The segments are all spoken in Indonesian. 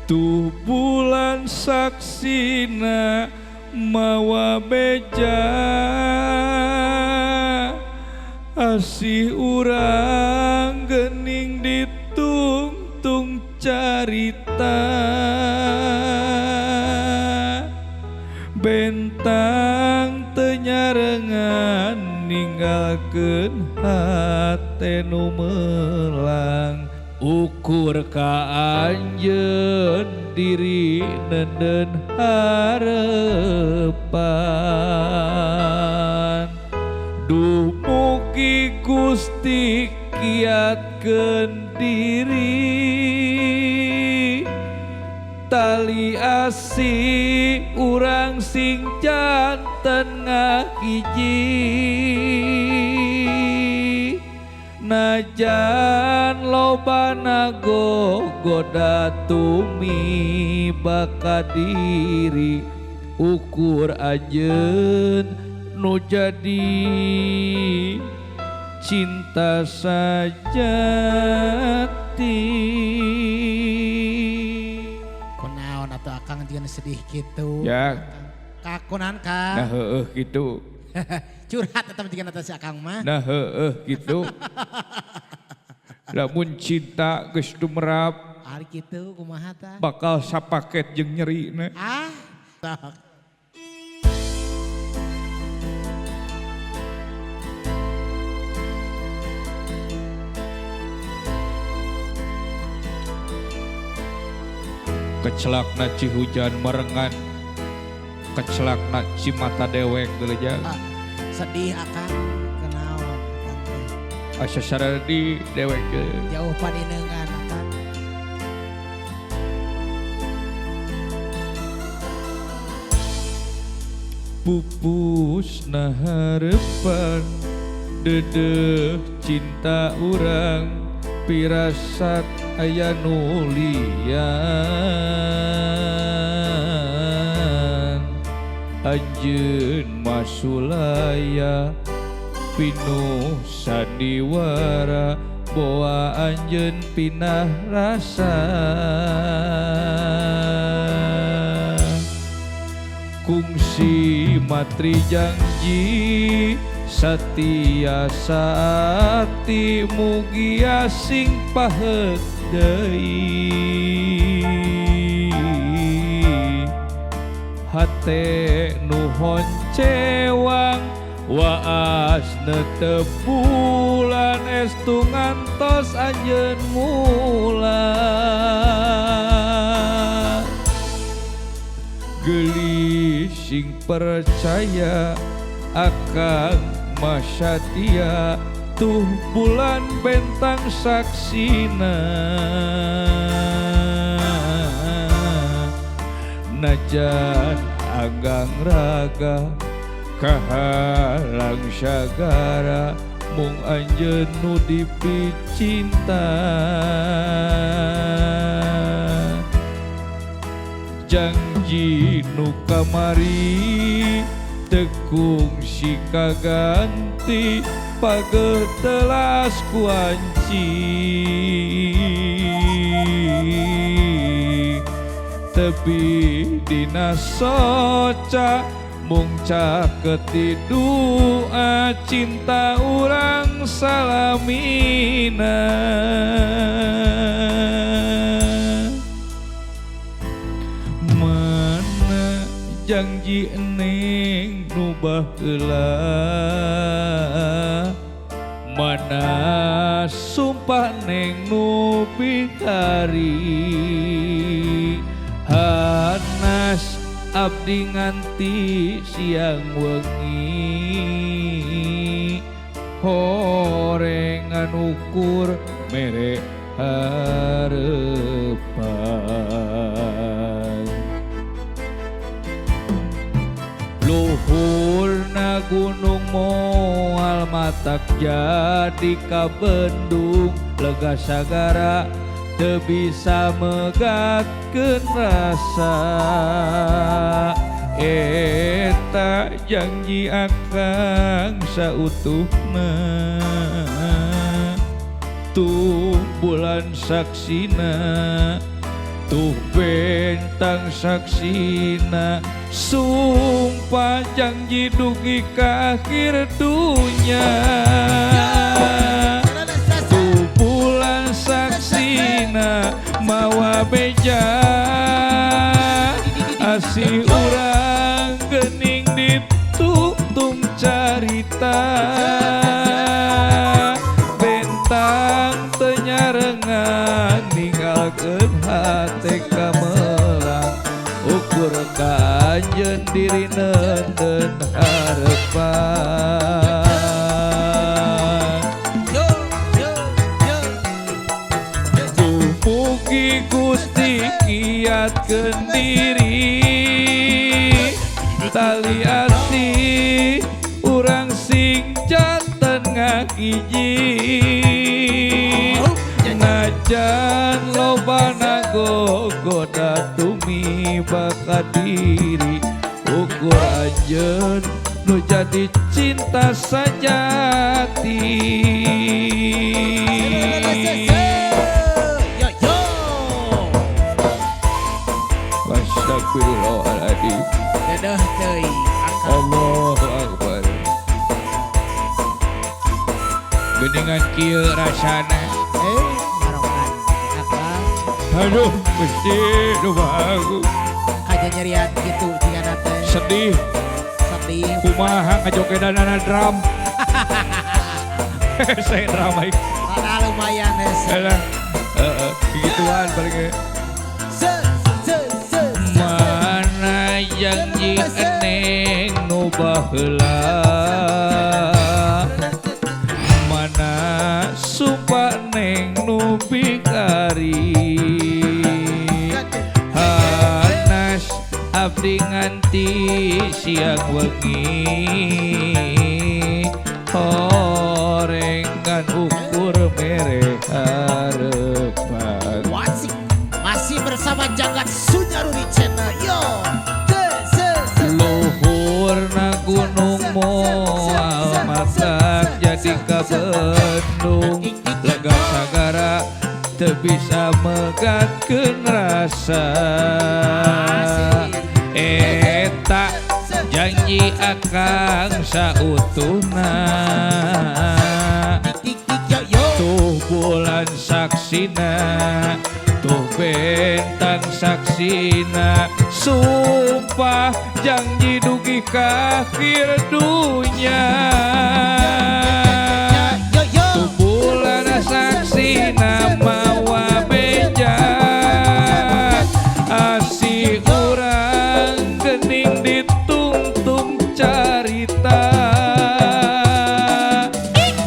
tuh bulan saksina mawa beja asih urang gening ditungtung carita bentang tenyarengan ninggalkeun hate nu melang ukur ka anjeun diri nenden harepan duh mugi Gusti kiatkeun diri tali asih urang sing janten ngahiji najan lobana goda tumi baka diri ukur anjeun nu jadi cinta sajati kunaon atuh akang jeung sedih kitu ya kakunan Kang nah heueuh kitu curhat atau jeung atas akang mah nah heueuh kitu lamun cinta geus tumerap ari kitu kumaha tah bakal sapaket jeung nyerina sok kecelakna Cihujan merengan kecelakna Cimata dewek geuleuh sedih akang kenaon akang teh asa saradi dewek jauh paninengan akang pupusna harepan dedeh cinta urang pirasat aya nu lian anjeun masulaya pinuh sandiwara boa anjeun pinah rasa kungsi matri janji satia saati mugi asing pahet deui hate nuhon cewang waasna teu bulan estu ngantos anjeun mulang gelis sing percaya akan masyatia tuh bulan bentang saksina najan agang raga kahalang syagara mung anjeun nu dipicinta janji nu kamari tekung si kaganti pageuh telas kuanci tepi dina soca mung caket dua cinta urang salamina mana janji eneng nu baheula mana sumpah neng nu bihari hanas abdi nganti siang wengi horengan ukur mere harepan luhurna gunung moal matak jadi ka bendung lega sagara teu bisa megatkeun rasa eta janji akang sautuhna tuh bulan saksina tuh bentang saksina sumpah janji dugi ka akhir dunya tuh bulan saksina mawa beja asih urang gening ditutung carita bentang tenyarengan ninggalkeun hate kamelang ukur kanjeun diri nenden harepan mugi Gusti kiatkeun diri tali asih urang sing janten ngahiji najan lobana gogoda tumiba diri ukur anjeun nu jadi cinta sajati Astagfirullahaladzim. Dadah teuy Akang. Allahu Akbar. Geningan kieu rasana. Marokan Akang. Aduh, mesti lupa aku. Kaja nyerian gitu jika teh. Sedih, Sedih. kumaha ngajogedanana drum. Saya drama itu. Karena lumayan Alah, gituan palingnya. Mana janji eneng nu baheula mana sumpah neng nu bikari hanas abdi nganti siang wengi horengan ukur mere harepan masih bersama Jagat Sunyaruni Channel. Yo, luhurna gunung moal matak jadi ka Bandung lega sagara teu bisa megatkeun rasa eta janji akang sautuhna tuh bulan saksina tuh bentang saksina sumpah janji dugi ka akhir dunya tuh bulan saksina mawa beja asih urang gening ditungtung carita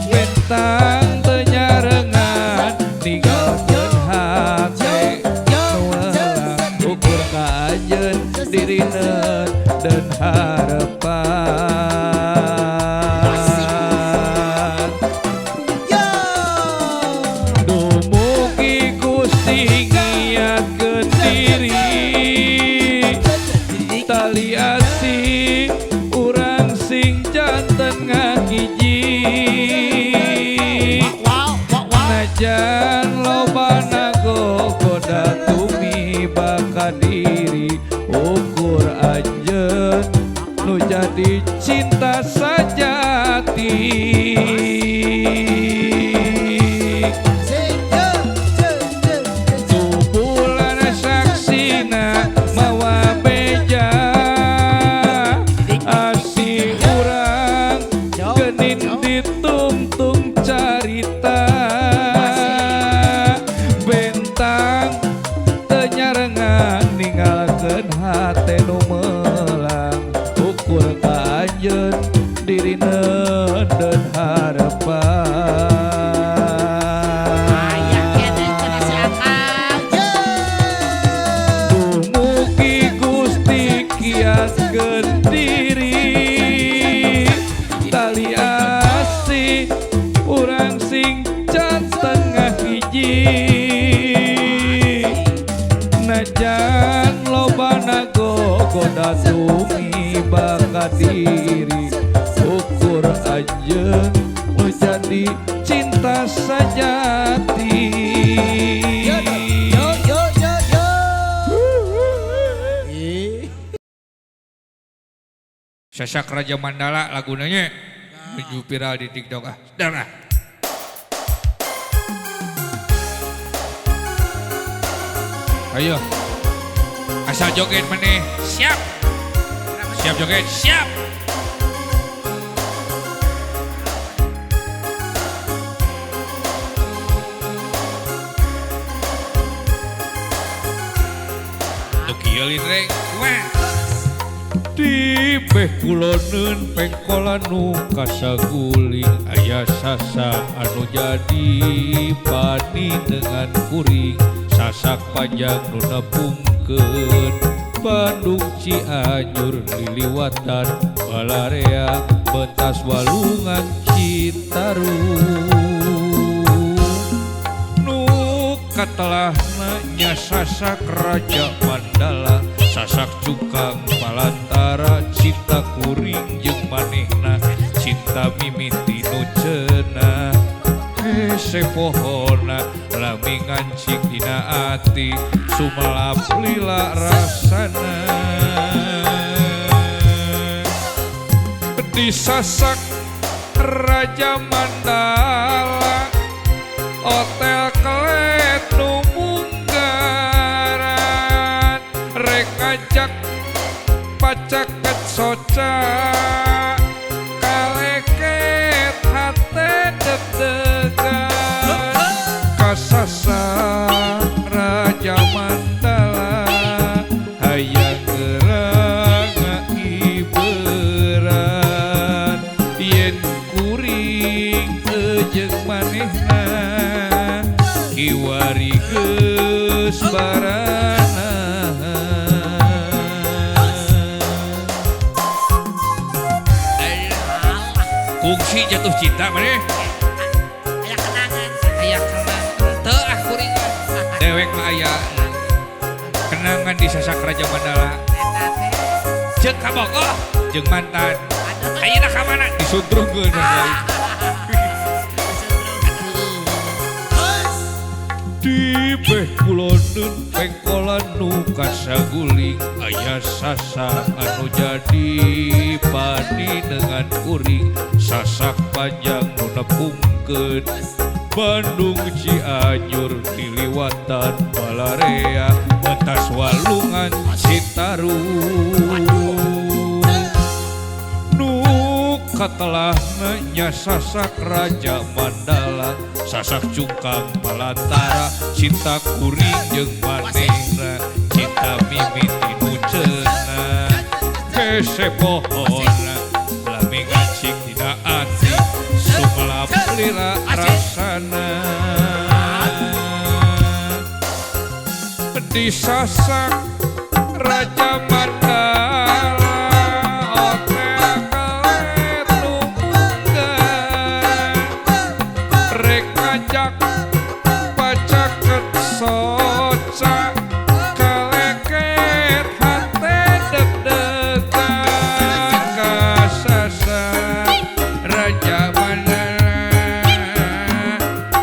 bentang tenyarengan ninggalkeun hate nuelang ukur kanjeun dirina dan harapan dumugi Gusti ngiatkeun diri tali asih urang sing janten ngahiji najan lobana gogoda tumiba ka diri ukur anjeun nu jadi cinta sajati tuh bulan saksina mawa beja asih urang genin ditungtung carita bentang tenyarengan ninggalkeun hate nu melang ukur kanjeun diri nenden harapan dumugi Gusti kiaskeun diri tali asih urang sing janten ngahiji najan lobana gogoda tumiba ka diri ukur anjeun nu jadi cinta sajati Sasak Raja Mandala lagunanya menuju viral di TikTok sedang ayo asal joget maneh siap joget siap tukielin rek wah di beh kuloneun pengkolan nu kasaguling aya sasak anu jadi pani dengan kuring sasak panjang nu nepungkeun Bandung Cianjur liliwatan Balarea Bentas Walungan Citarum nu katelahna nya sasak Raja Mandala sasak cukang palantara cinta kuring jeung manehna cinta mimiti nu cenah hese pohona lami ngancing dina ati sumalap lila rasana di sasak Raja Mandala hotel kelet nu munggaran rek ngajak pacaket soca kaleket hate deg-degan kasasak Raja Mandala hayang gerang ngaiberan yen kuring jeung manehna kiwari geus barana kungsi jatuh cinta maneh aya kenangan teu kuring dewek mah aya kenangan di sasak Raja Mandala jeung kabogoh jeung mantan ayeuna ka mana disundrungkeun di beh kuloneun pengkolan nu kasaguling aya sasak anu jadi pani dengan kuring sasak panjang nu nepungkeun Bandung Cianjur diliwatan Balarea Bentas Walungan Citarum nu katelahna nya sasak Raja Mandala sasak cungkang palantara cinta kuring jeung manehna cinta mimiti nu cenah hese pohona lami ngancing dina ati sumalap lila rasana di sasak Raja Mandala hotel kelet nu munggaran rek ngajak pacaket soca kaleket hate deg-degan kasasak Raja Mandala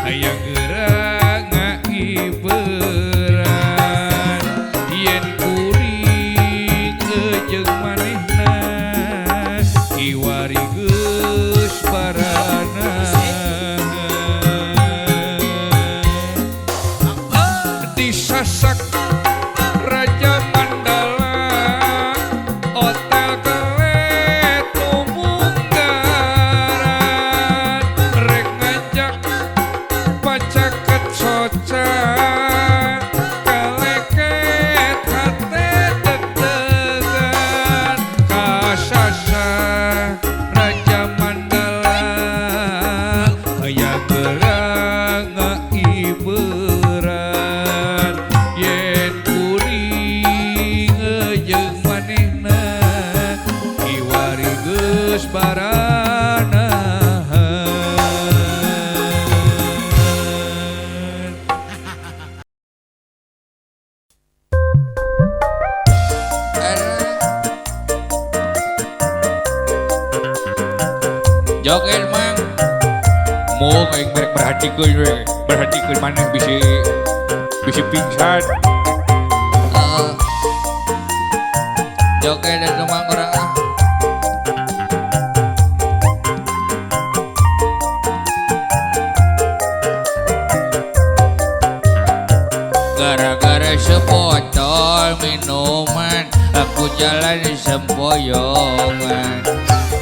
hayang gerang ngaiberan yen kuring jeung manehna kiwari geus barana di sasak Raja Mandala hotel kelet nu munggaran rek ngajak pacaket soca kaleket hate deg-degan kasasak Raja Mandala hayang gerang ngaiberan yen kuring jeung manehna kiwari geus barana joget mang mau kayak merek berhatikeun maneh bisi pingsan joget dan mang urang Gara-gara sebotol minuman aku jalan sempoyongan.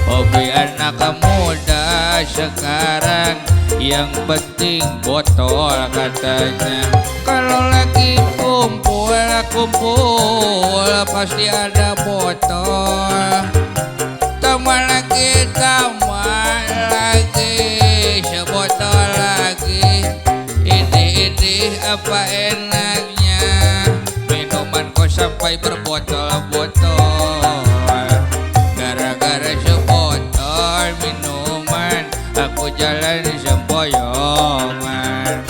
Hobi anak muda sekarang yang penting botol katanya. Kalau lagi kumpul pasti ada botol. Tambah lagi sebotol lagi. Ini apa enaknya minuman kok sampai berbotol-botol. Gara-gara sebotol minuman aku jalan sempoyongan.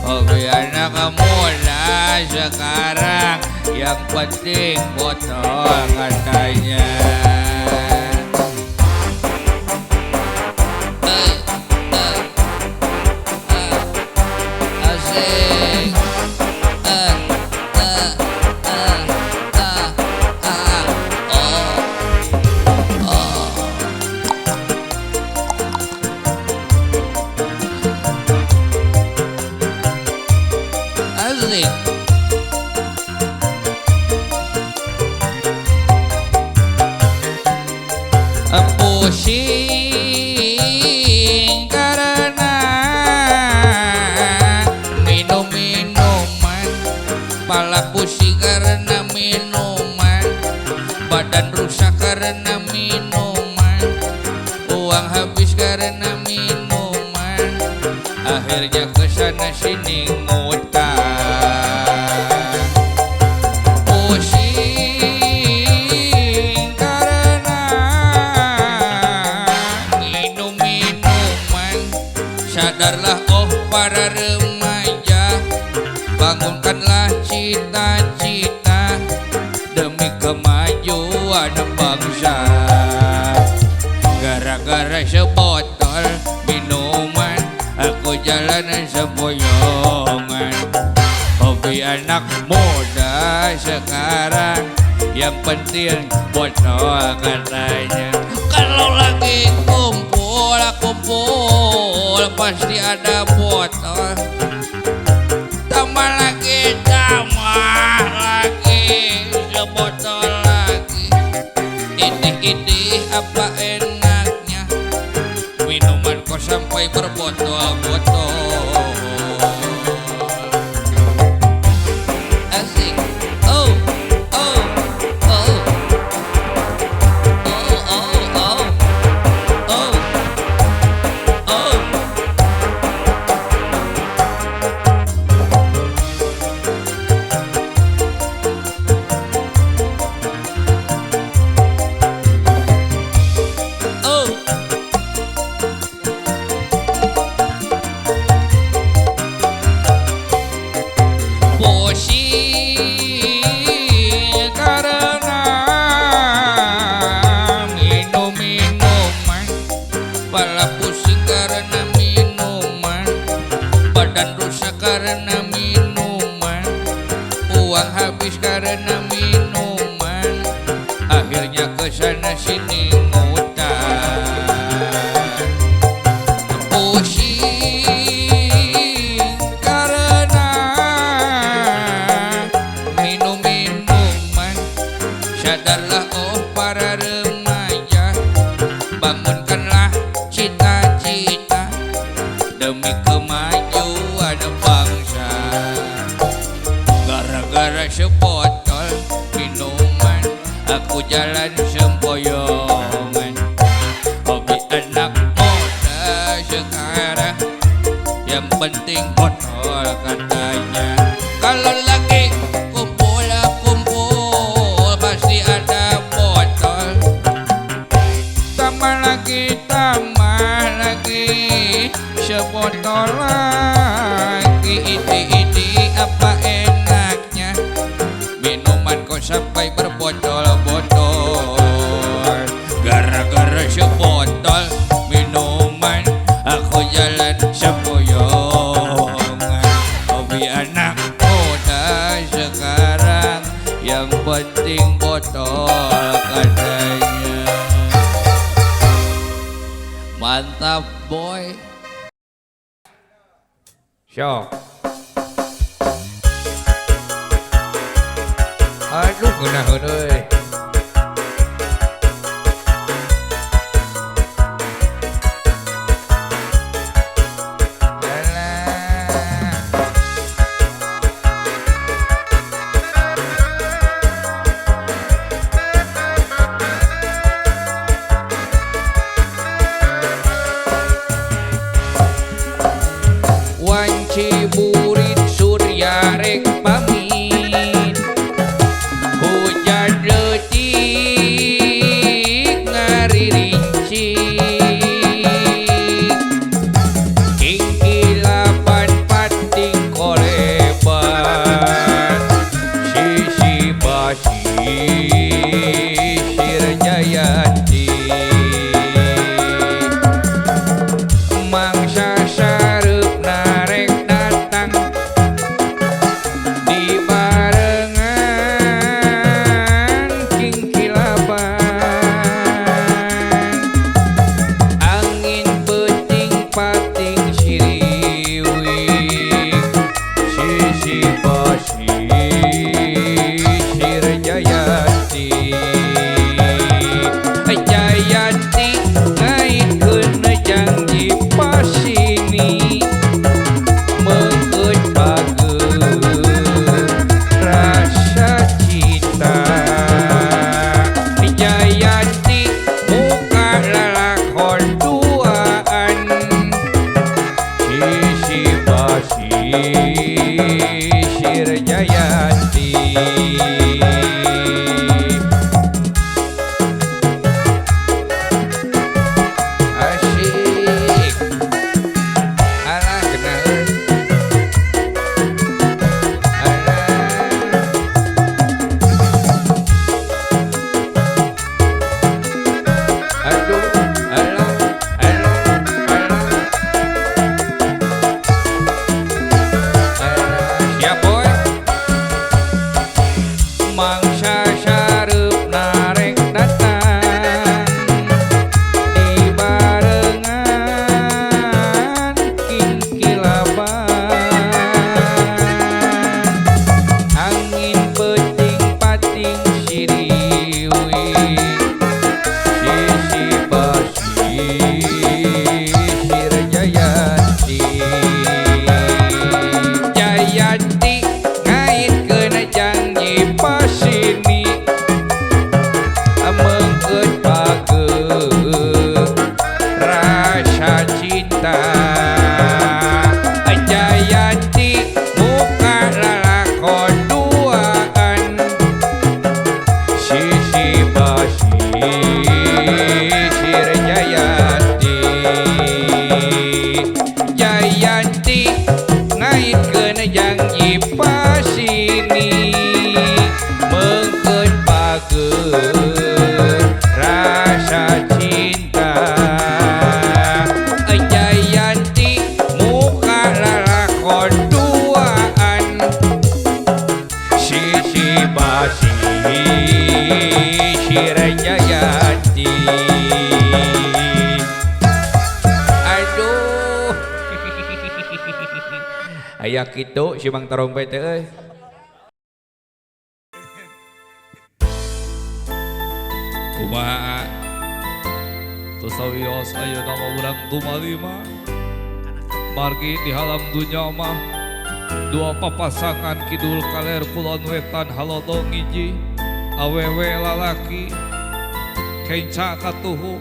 Hobi anak muda sekarang yang penting botol katanya. Asik. Asik. Pusing karena minum minuman, pala pusing karena minuman, badan rusak karena minuman, uang habis karena minuman, akhirnya kesana sini ngutang. Pusing karena minum minuman, sadarlah oh para remaja, bangunkanlah cita-cita demi kemajuan bangsa. Gara-gara sebotol minuman aku jalan sempoyongan. Hobi anak muda sekarang yang penting botol katanya. Kalau lagi kumpul pasti ada botol. Tambah lagi sebotol lagi. Ini apa enaknya minuman kok sampai berbotol-botol. Asik. Oh, oh, oh. Oh, oh, oh. Oh, oh. Oh. Pusing karena minum minuman, pala pusing karena minuman, badan rusak karena minuman, uang habis karena minuman, akhirnya kesana sini ngutang. Pusing karena minum minuman, sadarlah oh para remaja, bangunkanlah cita-cita demi kemajuan bangsa. Gara-gara sebotol minuman aku jalan sempoyongan. Hobi anak muda sekarang yang penting botol katanya. Kalau lagi kumpul pasti ada botol. Tambah lagi sebotol lagi. Ini apa enaknya minuman kok sampai berbotol-botol. Gara-gara sebotol minuman aku jalan sempoyongan. Hobi anak muda sekarang yang penting botol katanya. Mantap boy. Syok. Aduh ngeunaheun euy. Wanci burit surya rek pamit hujan leutik ngaririnci kingkilapan pating koleban sisi basi sirjayati mangsa sareup narek datang di barengan kingkilaban angin peting pating siriwing sisi basi sirjayati Jayanti ngaikeun janji pasini mengkeut bageut rasa cinta Jayanti muka lalakon duaan sisi basi sir Jayanti asik alah genaheun aduh alah siap boy mangsa sareup narek datang di barengan kingkilaban angin peting pating siriwing sisi basi sir Jayanti Jayanti ngaitkeun janji pasini mengkeut bageut rasa cinta Jayanti muka lalakon duaan sisi basi sir Jayanti Jayanti ngaitkeun janji pasini mengkeut bageut rasa cinta Jayanti muka lalakon duaan sisi basi sir Jayanti aduh aya kitu si Mang Tarompet teh euy Kumaha tusawios ayeuna mah urang tumalima margi di halam dunya mah dua papasangan kidul kaler kulon wetan halodong hiji awewe lalaki kenca katuhu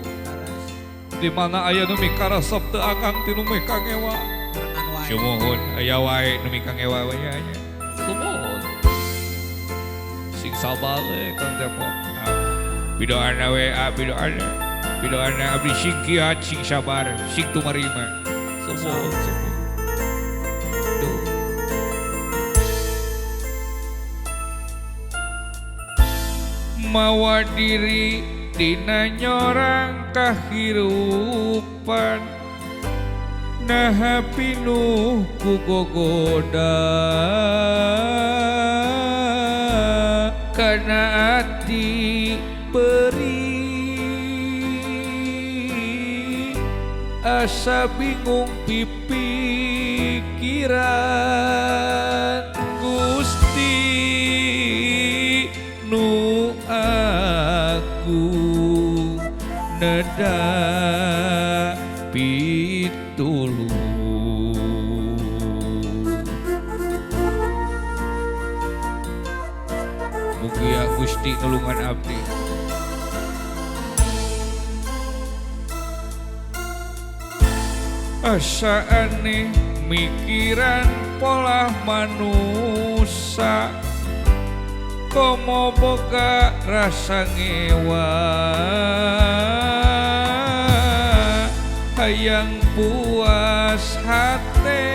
di mana aya nu mikarasep teu akang ti nu meka ngewa Kurangan wae. sumuhun aya wae nu mika ngewa we nya sumuhun sing sabale kan tepok bidoana we bidoana abdi sing kiat sing sabar sing tumarima sumuhun duh mawa diri dina nyorang kahirupan nah pinuh ku gogoda kana ati perih asa bingung pipikiran Gusti dada pitulung. Mugia Gusti nulungan abdi. Asa aneh mikiran pola manusia, komo boga rasa ngewa, hayang puas hati,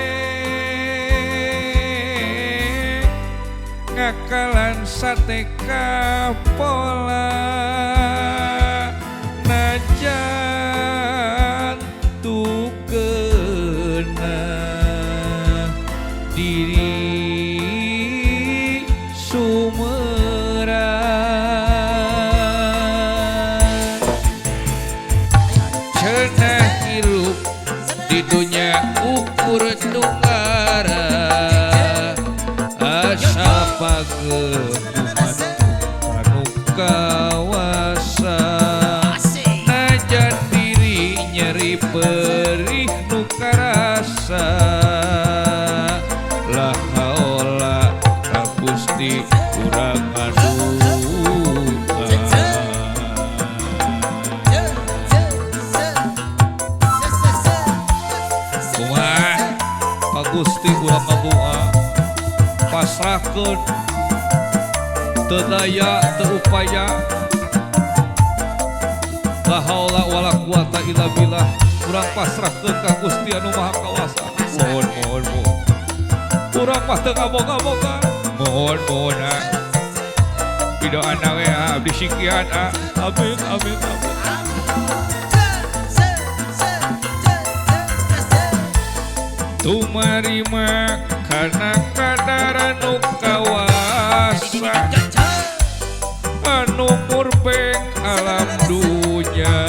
ngakalan sate kapola, najan tukena diri sumeran. Cenah hirup di dunia ukur tunggara, asa pageungan anu kawasa, najan diri nyeri perih nu karasa, lah haula ka Gusti urang aduha. Kumaha ka Gusti urang ngadoa, pasrahkeun teu daya teu upaya, la haula wala quwata illa billah, urang pasrahkeun ka Gusti anu Maha Kawasa. Mohon urang mah teu kaboga-boga, mohon pidoana we abdi sikian amin. Tumarima kana kadar anu kawasa, anu murbeng alam dunya,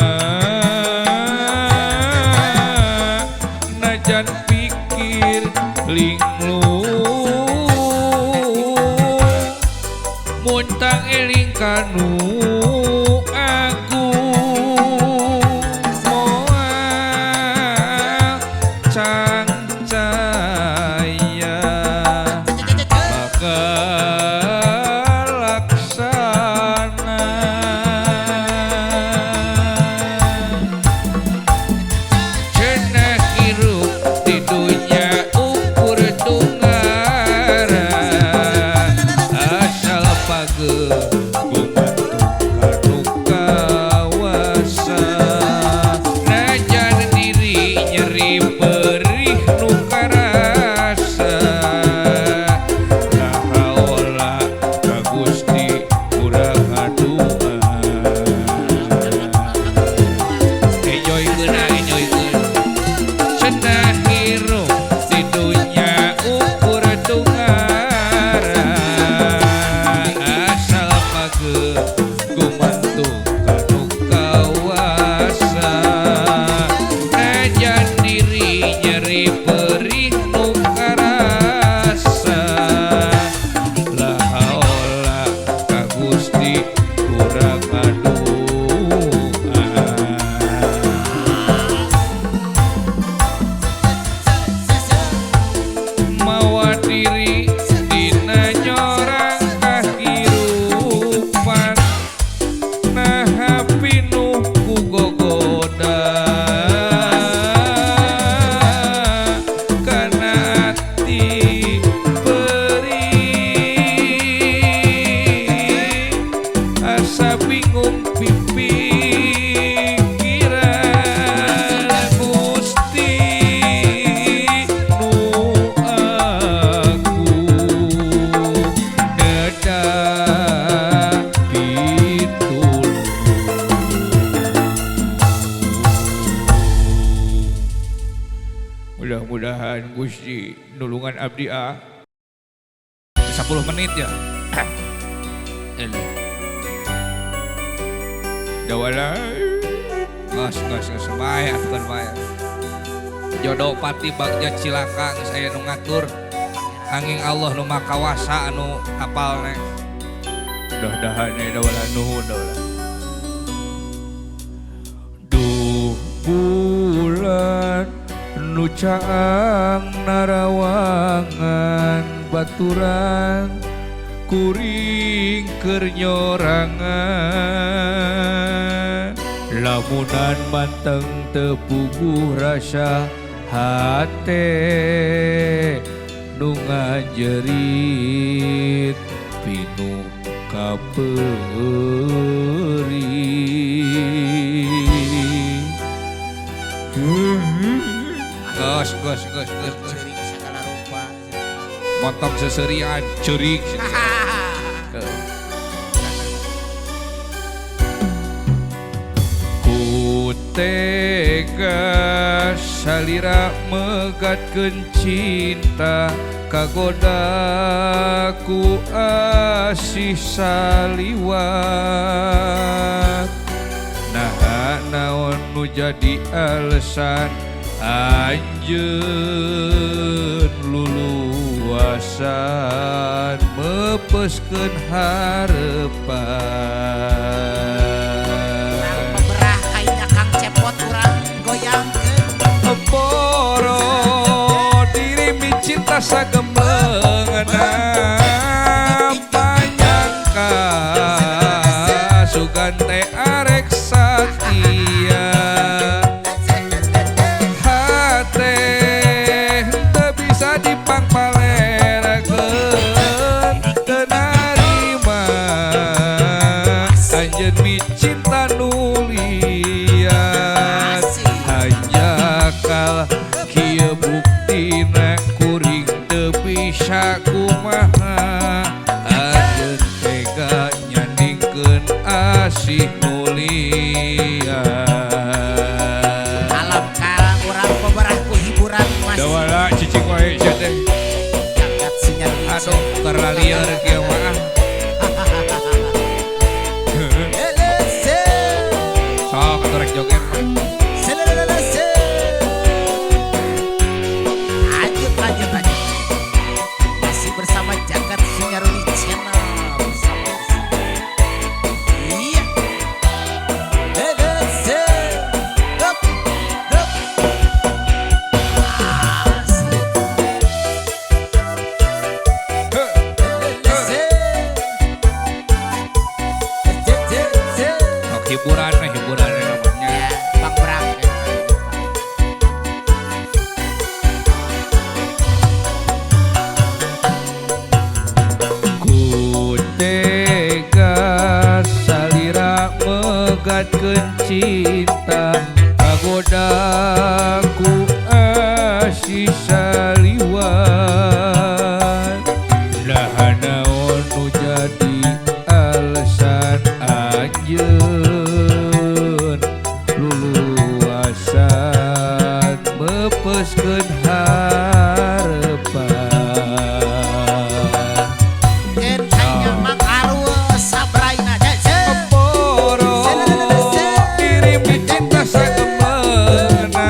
najan pikir linglung, muntang eling kanu agung, moal cangcaya bakal laksana. Cenah hirup di dunia ukur tunggara, asal pageungan anu kawasa, najan diri nyeri perih nu karasa, lah haula ka Gusti urang ngadoa. Enjoykeun cenah hirup di dunya ukur tunggara, asal pageungan anu kawasa, najan diri nyeri perih nu karasa, lah haula ka Gusti urang ngadoa. Mawa diri dina nyorang kahirupan, nah pinuh ku gogoda, kana ati perih, asa bingung pipikiran Gusti nu agung, dada pitulung. Mudah-mudahan Gusti nulungan abdi 10 menit ya. Ini dawala ngas semaya bukan maya. Jodoh pati bagja cilaka geus aya nu ngatur. Anging Allah nu makawasa anu apalne. Mudah-mudahan dawala nuhun dawala. nucaang narawangan baturan kuring kernyorangan lamunan manteng tepuguh rasa hate nu ngajerit pinu kaperi Gos Cerik segala rupa. motong seserian cerik ku tega salira megatkeun cinta kagoda ku asih saliwat nah naon nu jadi alasan anjeun luluasan mepeskeun harepan Beberah kayaknya Kang Cepot kurang goyangkeun. poro diri mi cinta sagemengna panyangka sugante arek satia hate teu bisa dipangpalerakeun teu narima anjeun mi cinta nulian hanjakal kieu buktina kuring teu bisa kumaha anjeun tega nyandingkeun asih nulian Alam kalang urang pemerah ku hiburan mas. dawala cicing wae sia teh Jagat sinyal aduh keur lieur kieu mah Elese. sok aturek joget Selelelese. Lanjut. Masih bersama Jagat Sinyaruni Channel bersama iya. Elese. Hup, hup. Asik. Elese. Elese. sok hiburan namanya Ya, Bang Brang. ku tega salira megatkeun cinta kagoda ku asih saliwat nah naon nu jadi alasan anjeun luluasan mepeskeun harepan En hanya makarua sabraina jajah. poro diri mi cinta sagemena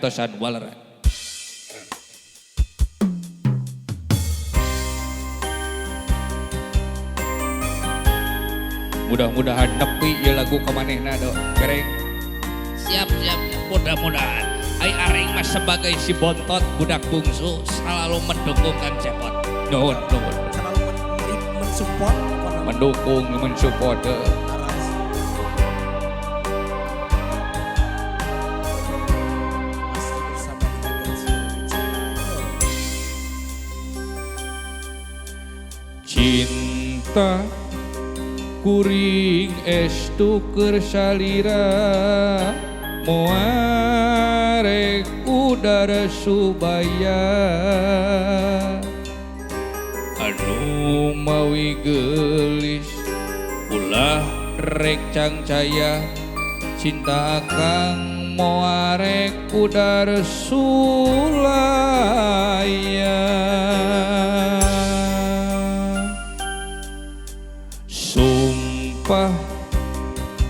kantosan waleran. Mudah-mudahan nepi ya lagu kemanehna do gereng. Siap mudah-mudahan ai aring mas sebagai si bontot budak bungsu selalu mendukung Kang Cepot. Nuhun. Selalu mensupport Mendukung, mensupport. Aras. Masih bersama dengan Cinta kuring estu keur salira moarek udara subaya anu mawi gelis ulah rek cangcaya cinta akang moarek udara sulaya sumpah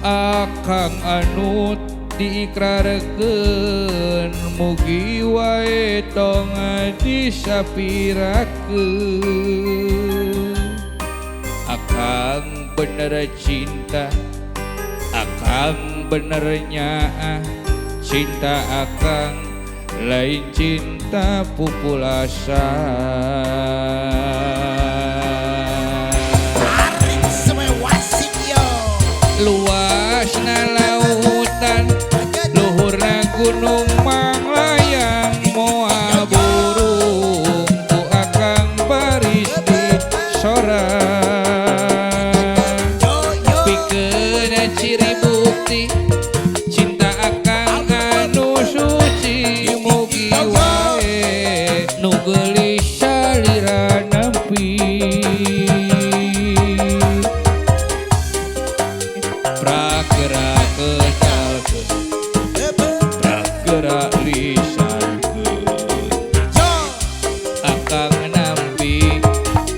akang anu diikrarkeun mugi wae tong disapirakeun akang bener cinta akang bener nyaah cinta akang lain cinta pupulasa luasna lautan luhurna gunung manglayang moal burung ku akang baris di sorang pikeun ciri bukti cinta akang anu suci mugi wae nu geulis salira nempi gerak lisankeun akang nampi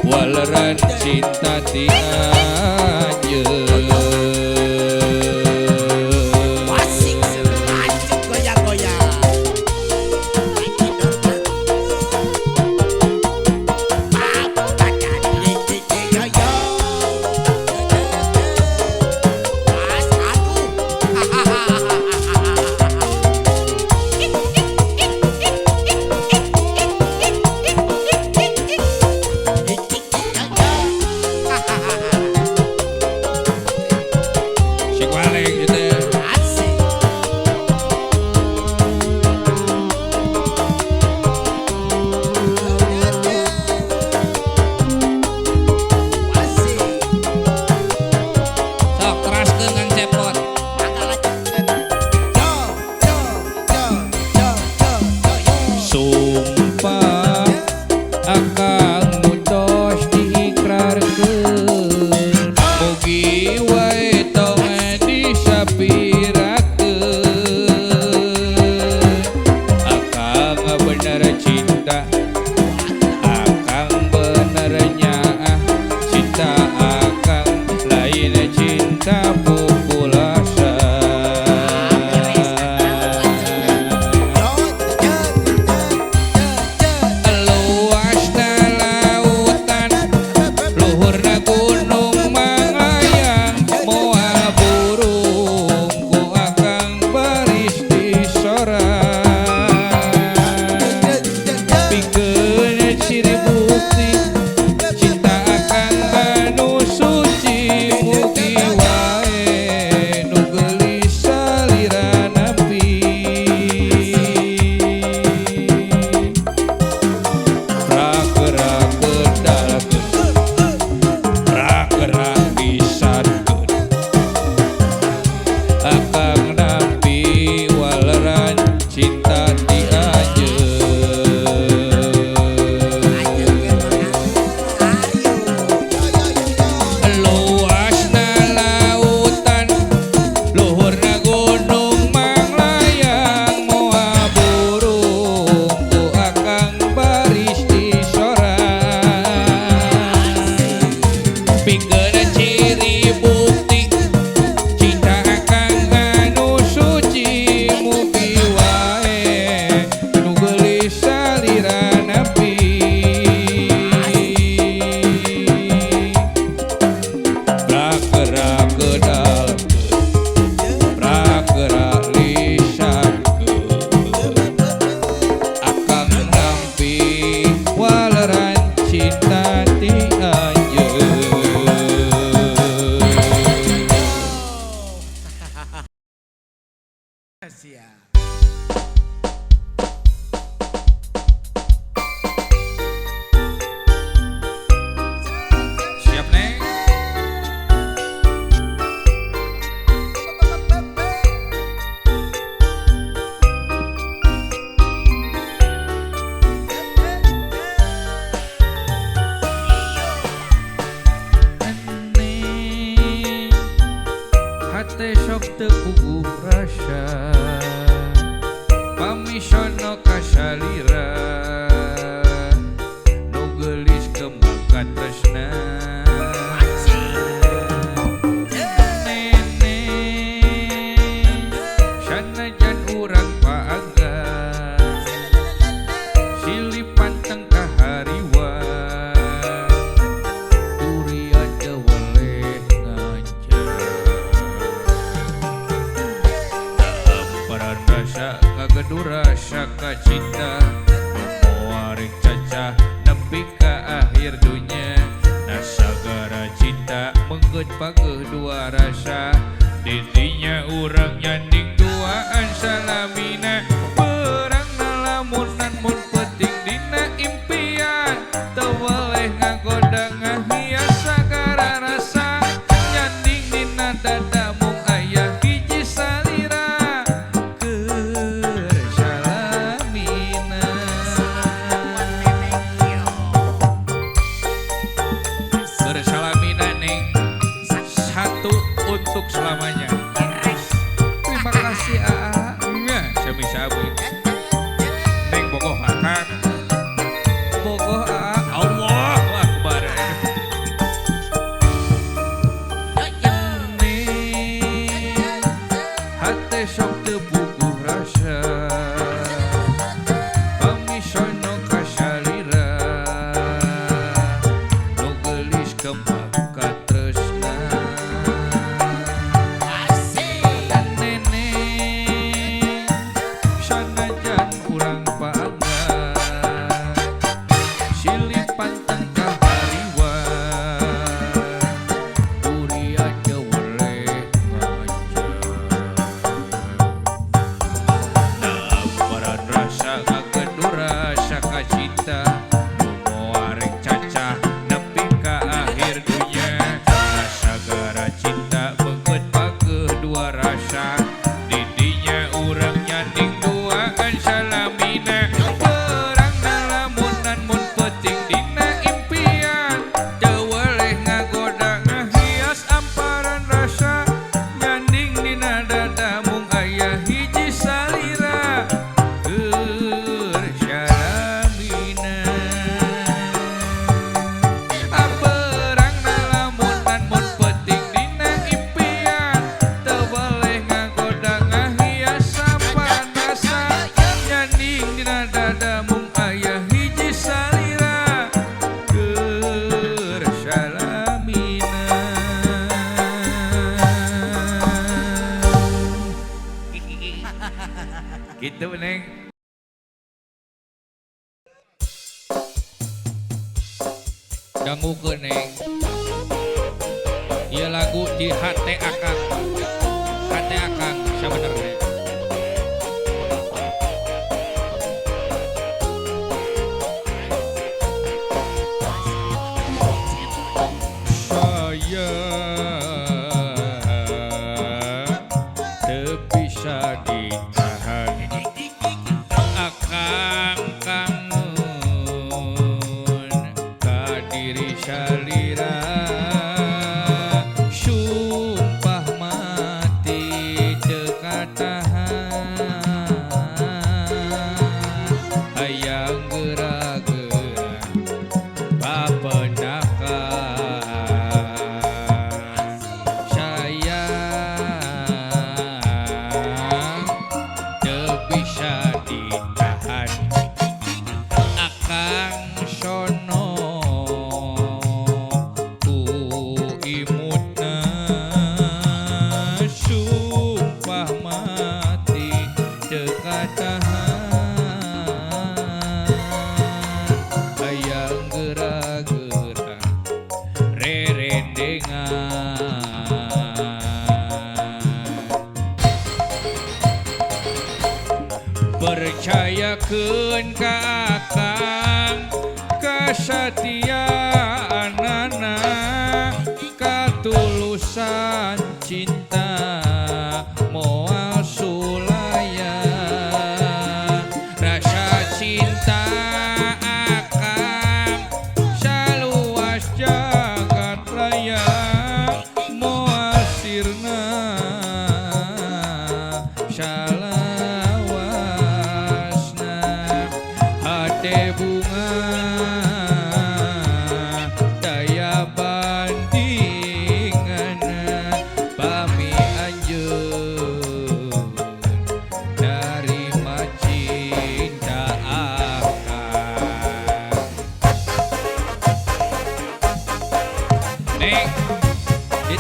waleran cinta ti anjeun Wasik lanjut goyang-goyang. gelis kembangkan tresna sanajan urang paagan silih panteng kahariwan duri aja waleh ngajar tamparan rasa kagedu rasa kacinta muarik cacah nepi ka akhir dunya nasagara cinta menggeut pageuh dua rasa didinya urang nyanding duaan salamina perang nalamunan mun penting dina impian teu weleh ngagoda ngahias sagara rasa nyanding dina dada mung aya hiji salira keur salamina bersalamina ning satu untuk selamanya. Terima kasih Aa. Ya, sabi-sabi. Neng bogoh akang. Bogoh Aa. Allahu Akbar. Neng hate sok teu puguh rasa. Pamisono kasalira. Nu geulis kembang ka tresna. Sanajan urang paagan silih panteng kahariwan duri aja weleh ngajar namparan rasa kagedu rasa kacinta muarik cacah nepi ka akhir dunya nasagara cinta menggeut pageuh dua rasa didinya urang nyanding duaan salamina perang nalamunan mun penting dina impian teu weleh ngagoda ngahias amparan rasa nyanding dina dada mung aya hiji salira keur salamina perang nalamunan mun penting dina impian teu weleh ngagoda ngahias amparan rasa nyanding dina dada mung aya hiji salira keur salamina gitu neng dangukeun neng ieu lagu di hate akang sabenerna saya teu bisa ditahan akang kangen ka diri salira sumpah mati teu katahan hayang geura-geura papendakan sayang teu bisa ditahan akang sono ku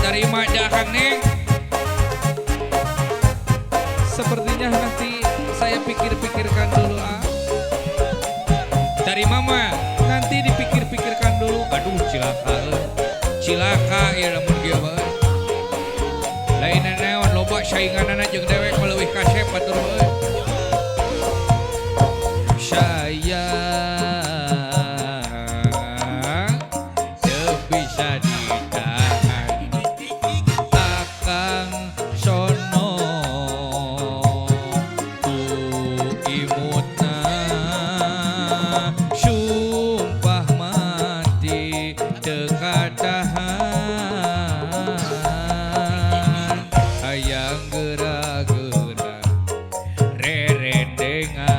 Terima aja Kang Neng. Sepertinya nanti saya pikir-pikirkan dulu ah. Dari mama nanti dipikir-pikirkan dulu. Aduh cilaka ya lamun kieu mah. Lainna naon loba sainganana jeung dewek meleuwih kasep batur euy. Sayang teu bisa ditahan akang sono ku imutna sumpah mati teu katahan hayang geura-geura rerendengan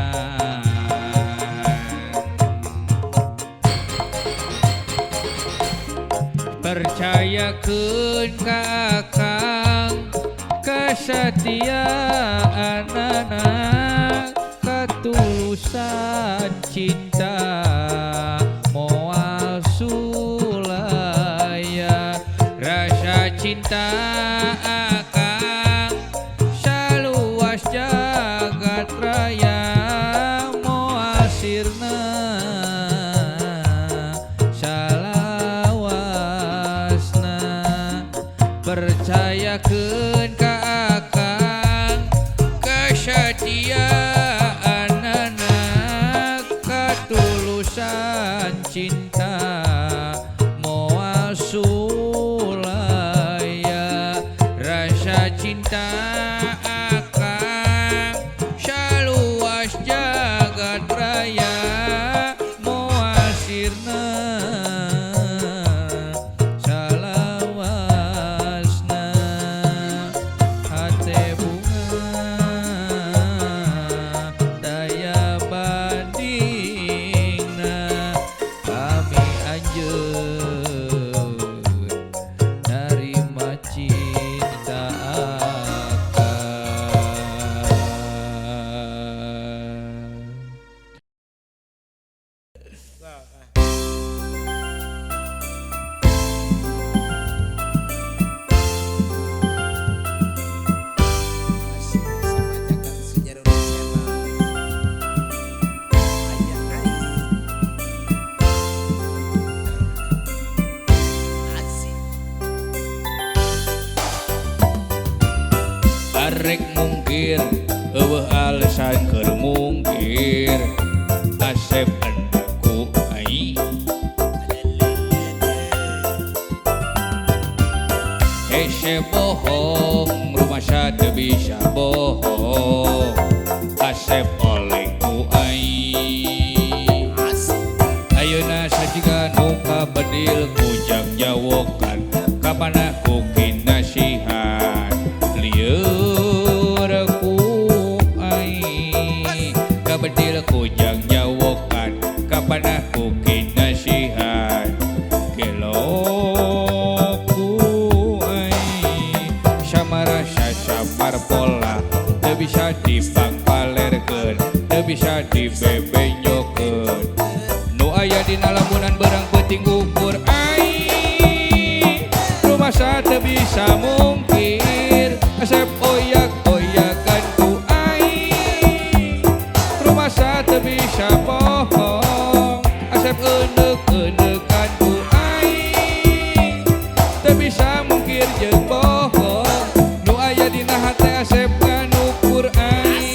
percayakeun ka akang kesetiaanana ketulusan cinta moal sulaya rasa cinta akang saluas jagat raya moal sirna salawasna percayakeun ka akang kesetiaanana ketulusan cinta moal sulaya rasa cinta akang saluas jagat raya moal sirna salawasna hate bunga daya bandingna kami anjeun narima cinta Masih sama Jakang Sujarul Channel. Aya asik. arek mungkir eueuh alasan keur mungkir asep andaku ai hese bohong rumah teu bisa bohong asep olehku ai ayeuna sajiga nu kabadil kujang jawokan kapana ku kinasihat lieur ku ai kabadil kujang jawokan kapana ku kinasihat gelo ku ai samarasa samar pola teu bisa dipangpalerkeun teu bisa dibebenyokeun nu aya dina lamunan berang peuting ukur ai rumah teu bisa mungkir asep oyak-oyakan ku ai rumah teu bisa bohong asep euneuk-eunekan ku ai teu bisa mungkir jeung bohong nu aya dina hate asep nganukur ai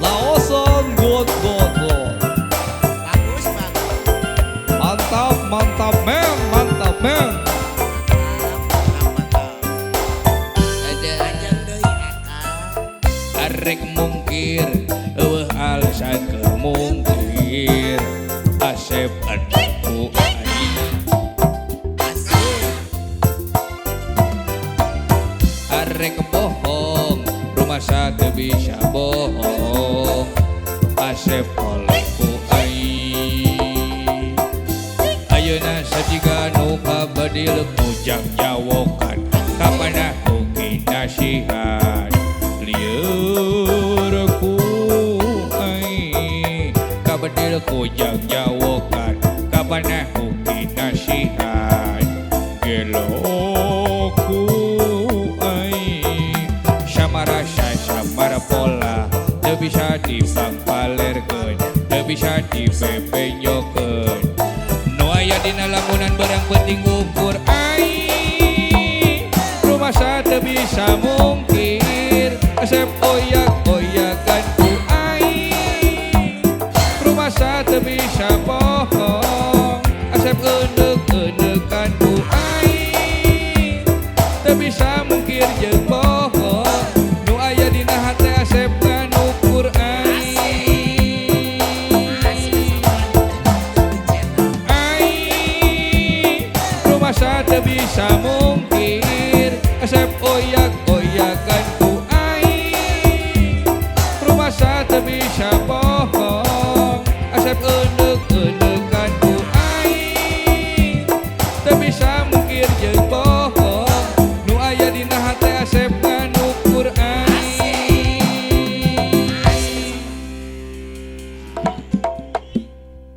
Laosan good. Bagus Mantap men. Panjang deui Akang. Arek mungkir eueuh alasan keur mungkir asep andaku ai Asik. arek bohong rumah teu bisa bohong asep olehku ai ayeuna sajiga nu kabadil kujang jawokan kapana ku kinasihat ku aing samara samara pola teu bisa dipangpalerkeun teu bisa dipepenyokeun nu aya dina lamunan barang penting ukur aing rumasa teu bisa mungkir asep oyak-oyakan ku aing rumasa teu bisa bohong asep eundeuk-eundekan ku aing teu bisa mungkir jeung bohong nu aya dina hate asep kan ukur aing aing rumasa teu bisa mungkir asep oyak-oyakan ku aing rumasa teu bisa bohong asep eundeuk-eundekan ku aing teu bisa mungkir jeung bohong nu aya dina hate asep